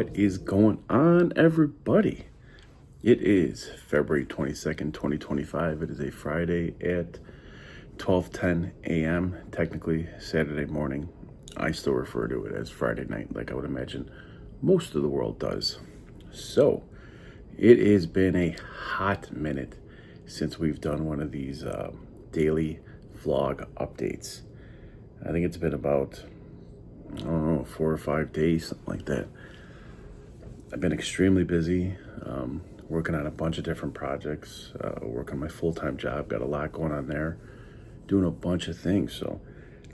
What is going on, everybody? It is February 22nd, 2025. It is a Friday at 12:10 a.m., technically Saturday morning. I still refer to it as Friday night, like I would imagine most of the world does. So, it has been a hot minute since we've done one of these daily vlog updates. I think it's been about, 4 or 5 days, something like that. I've been extremely busy, working on a bunch of different projects, working my full-time job, got a lot going on there, doing a bunch of things. So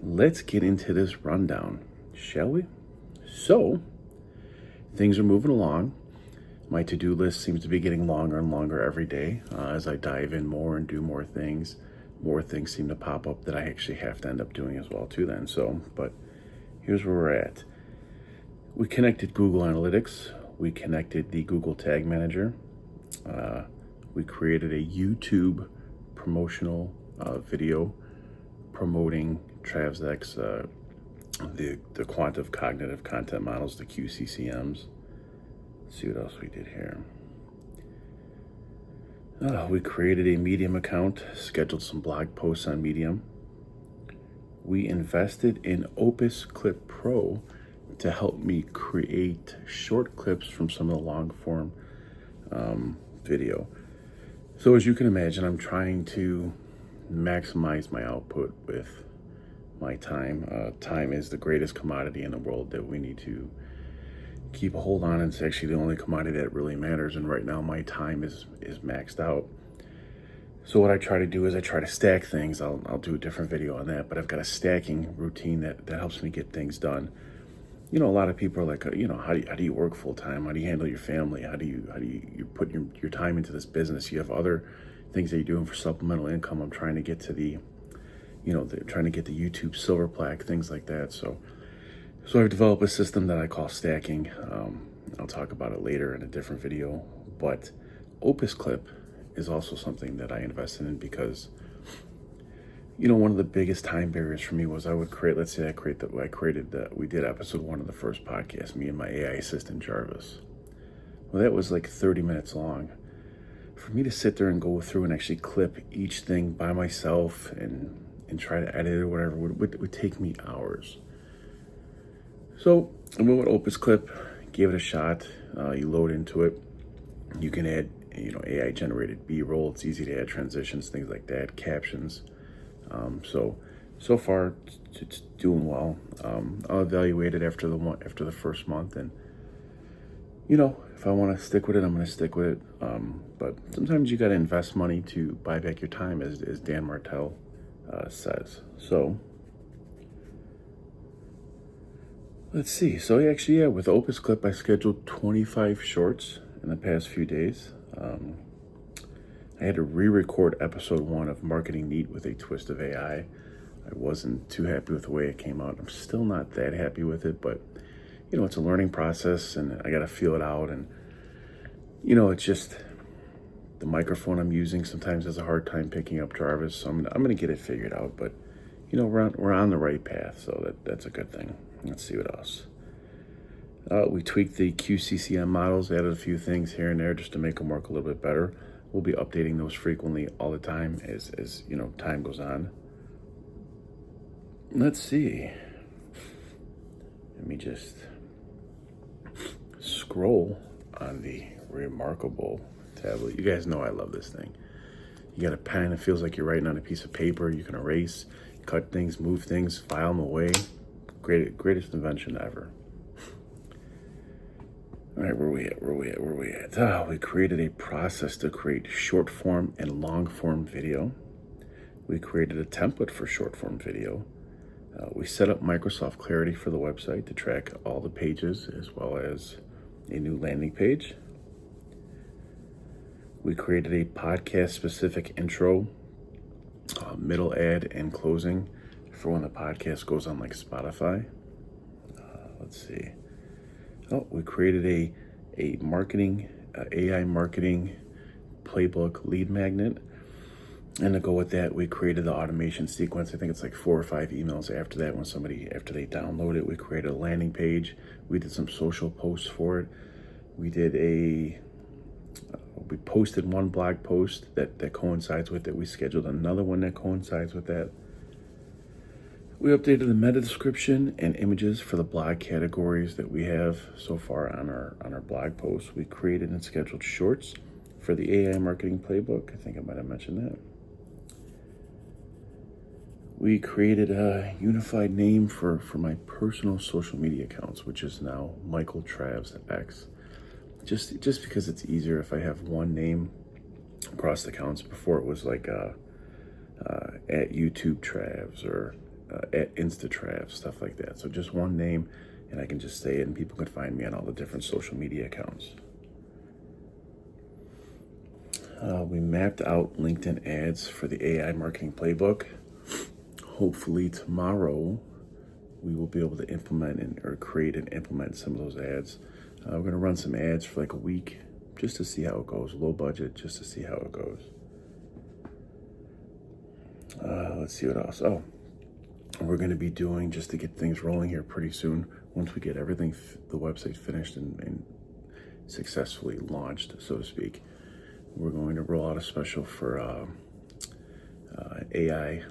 let's get into this rundown, shall we? So things are moving along. My to-do list seems to be getting longer and longer every day. As I dive in more and do more things seem to pop up that I actually have to end up doing as well too then. So, but here's where we're at. We connected Google Analytics. We connected the Google Tag Manager. We created a YouTube promotional video promoting TravX, the Quant of cognitive content models, the QCCMs. Let's see what else we did here. We created a Medium account, scheduled some blog posts on Medium. We invested in Opus Clip Pro to help me create short clips from some of the long form video. So as you can imagine, I'm trying to maximize my output with my time. Time is the greatest commodity in the world that we need to keep a hold on. It's actually the only commodity that really matters. And right now my time is maxed out. So what I try to do is I try to stack things. I'll do a different video on that, but I've got a stacking routine that helps me get things done. You know, a lot of people are like, how do you work full time? How do you handle your family? How do you put your time into this business? You have other things that you're doing for supplemental income. I'm trying to get to the YouTube silver plaque, things like that. So I've developed a system that I call stacking. I'll talk about it later in a different video. But Opus Clip is also something that I invested in because, one of the biggest time barriers for me was I would create, let's say we did episode 1 of the first podcast, me and my AI assistant, Jarvis. Well, that was like 30 minutes long. For me to sit there and go through and actually clip each thing by myself and try to edit it or whatever would take me hours. So I went with Opus Clip, gave it a shot. You load into it. You can add, AI generated B-roll. It's easy to add transitions, things like that, captions. So far it's doing well. I'll evaluate it after the first month, and if I want to stick with it, I'm going to stick with it. But sometimes you got to invest money to buy back your time, as Dan Martell says. So let's see. So actually, with Opus Clip, I scheduled 25 shorts in the past few days. I had to re-record episode 1 of Marketing Neat with a Twist of AI. I wasn't too happy with the way it came out. I'm still not that happy with it, but it's a learning process and I got to feel it out. And it's just the microphone I'm using sometimes has a hard time picking up Jarvis, so I'm gonna get it figured out. But we're on the right path, so that's a good thing. Let's see what else. We tweaked the QCCM models, added a few things here and there just to make them work a little bit better. We'll be updating those frequently all the time as time goes on. Let's see. Let me just scroll on the remarkable tablet. You guys know I love this thing. You got a pen. It feels like you're writing on a piece of paper. You can erase, cut things, move things, file them away. Greatest invention ever. All right, where we at? We created a process to create short form and long form video. We created a template for short form video. We set up Microsoft Clarity for the website to track all the pages as well as a new landing page. We created a podcast specific intro, middle ad, and closing for when the podcast goes on like Spotify. Let's see. We created a marketing, AI marketing playbook lead magnet. And to go with that, we created the automation sequence. I think it's like 4 or 5 emails after that. When somebody, after they download it, we created a landing page. We did some social posts for it. We did we posted one blog post that coincides with it. We scheduled another one that coincides with that. We updated the meta description and images for the blog categories that we have so far on our blog posts. We created and scheduled shorts for the AI marketing playbook. I think I might have mentioned that. We created a unified name for my personal social media accounts, which is now Michael TravX. Just because it's easier if I have one name across the accounts. Before it was like at YouTube Travs or at Insta Travs, stuff like that. So just one name, and I can just say it, and people can find me on all the different social media accounts. We mapped out LinkedIn ads for the AI marketing playbook. Hopefully tomorrow we will be able to implement or create and implement some of those ads. We're going to run some ads for like a week just to see how it goes. Low budget, just to see how it goes. Let's see what else. Oh, we're going to be doing, just to get things rolling here pretty soon, once we get everything, the website finished and successfully launched, so to speak, we're going to roll out a special for AI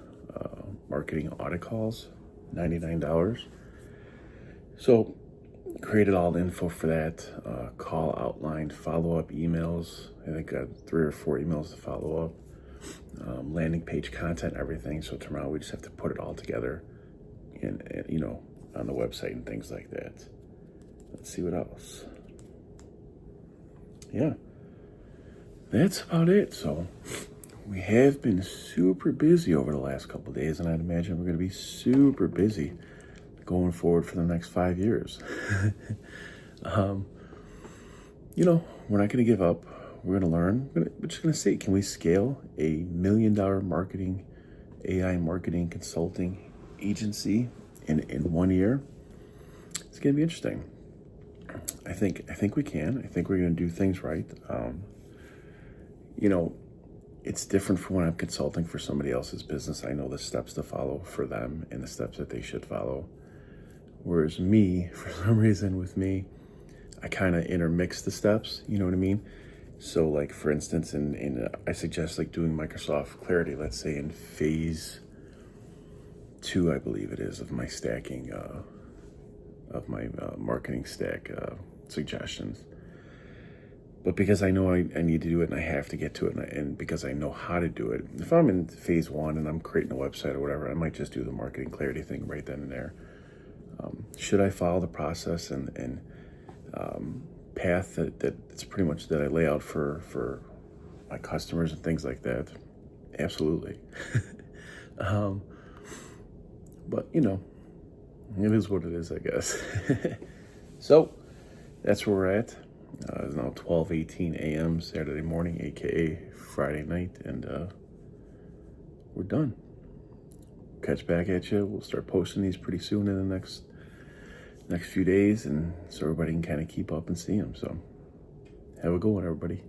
marketing audit calls, $99. So created all the info for that, call outline, follow-up emails. I think 3 or 4 emails to follow up, landing page content, everything. So tomorrow we just have to put it all together and on the website and things like that. Let's see what else. Yeah, that's about it. So we have been super busy over the last couple of days, and I'd imagine we're going to be super busy going forward for the next 5 years. We're not going to give up. We're going to learn. We're just going to see, can we scale a $1 million AI marketing consulting agency in 1 year? It's going to be interesting. I think we can. I think we're going to do things right. It's different from when I'm consulting for somebody else's business. I know the steps to follow for them and the steps that they should follow. Whereas me, for some reason with me, I kind of intermix the steps, you know what I mean? So like, for instance, I suggest like doing Microsoft Clarity, let's say in phase 2, I believe it is, of my stacking, of my marketing stack suggestions. But because I know I need to do it and I have to get to it, and because I know how to do it, if I'm in phase 1 and I'm creating a website or whatever, I might just do the marketing clarity thing right then and there. Should I follow the process and path that's pretty much that I lay out for my customers and things like that? Absolutely. But it is what it is, I guess. So that's where we're at. It's now 12:18 a.m. Saturday morning, aka Friday night, and we're done. Catch back at you. We'll start posting these pretty soon in the next few days, and so everybody can kind of keep up and see them. So have a good one, everybody.